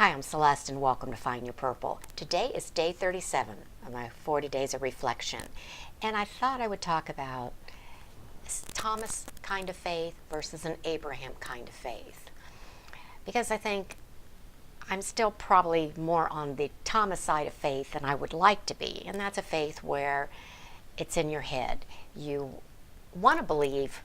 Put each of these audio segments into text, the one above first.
Hi, I'm Celeste and welcome to Find Your Purple. Today is day 37 of my 40 days of reflection, and I thought I would talk about Thomas kind of faith versus an Abraham kind of faith, because I think I'm still probably more on the Thomas side of faith than I would like to be, and that's a faith where it's in your head. You want to believe,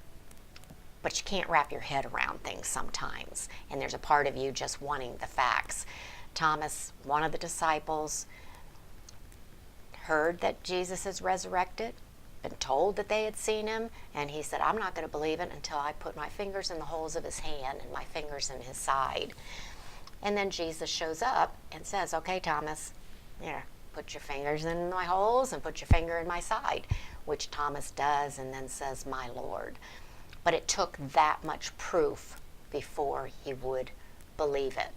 but you can't wrap your head around things sometimes. And there's a part of you just wanting the facts. Thomas, one of the disciples, heard that Jesus is resurrected, been told that they had seen him, and he said, I'm not going to believe it until I put my fingers in the holes of his hand and my fingers in his side. And then Jesus shows up and says, okay, Thomas, here, put your fingers in my holes and put your finger in my side, which Thomas does and then says, my Lord. But it took that much proof before he would believe it.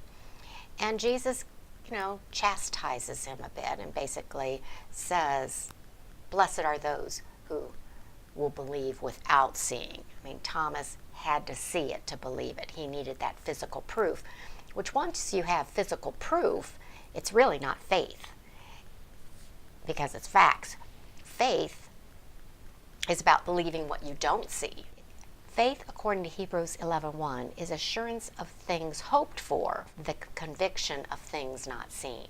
And Jesus, chastises him a bit and basically says, blessed are those who will believe without seeing. I mean, Thomas had to see it to believe it. He needed that physical proof, which once you have physical proof, it's really not faith, because it's facts. Faith is about believing what you don't see. Faith, according to Hebrews 11:1, is assurance of things hoped for, the conviction of things not seen.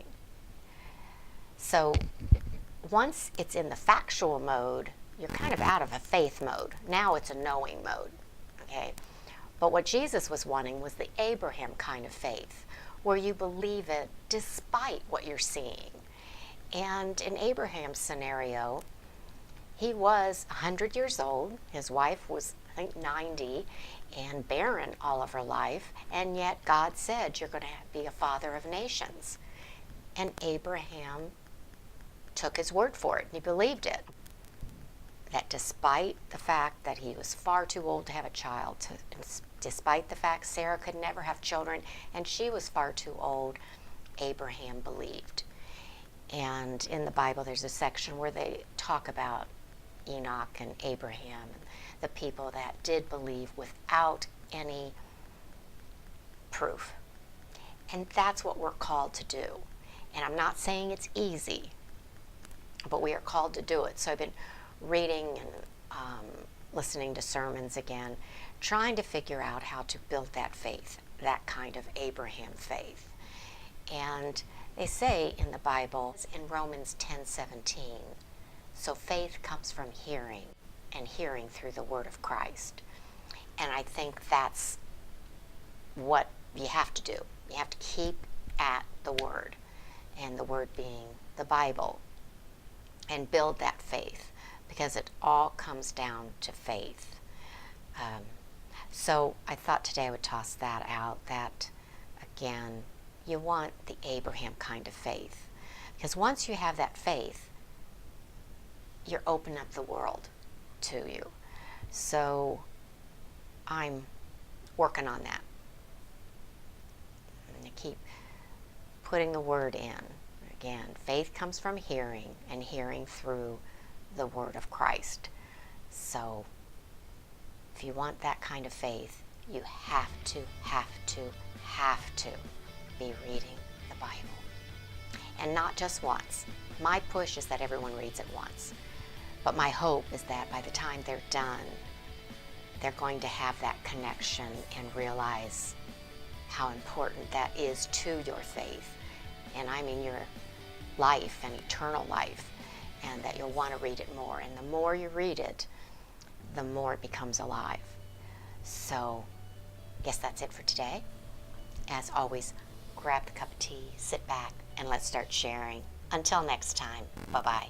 So once it's in the factual mode, you're kind of out of a faith mode. Now it's a knowing mode, okay? But what Jesus was wanting was the Abraham kind of faith, where you believe it despite what you're seeing. And in Abraham's scenario, he was 100 years old. His wife was, I think, 90 and barren all of her life. And yet God said, you're going to be a father of nations. And Abraham took his word for it. And he believed it. That despite the fact that he was far too old to have a child, despite the fact Sarah could never have children, and she was far too old, Abraham believed. And in the Bible, there's a section where they talk about Enoch and Abraham, and the people that did believe without any proof. And that's what we're called to do. And I'm not saying it's easy, but we are called to do it. So I've been reading and listening to sermons again, trying to figure out how to build that faith, that kind of Abraham faith. And they say in the Bible, in Romans 10:17, so faith comes from hearing, and hearing through the word of Christ. And I think that's what you have to do. You have to keep at the word, and the word being the Bible, and build that faith, because it all comes down to faith. So I thought today I would toss that out, that again, you want the Abraham kind of faith. Because once you have that faith, you're opening up the world to you. So I'm working on that. I'm going to keep putting the word in. Again, faith comes from hearing, and hearing through the word of Christ. So if you want that kind of faith, you have to be reading the Bible. And not just once. My push is that everyone reads it once. But my hope is that by the time they're done, they're going to have that connection and realize how important that is to your faith. And I mean your life and eternal life. And that you'll want to read it more. And the more you read it, the more it becomes alive. So, I guess that's it for today. As always, grab the cup of tea, sit back, and let's start sharing. Until next time, bye-bye.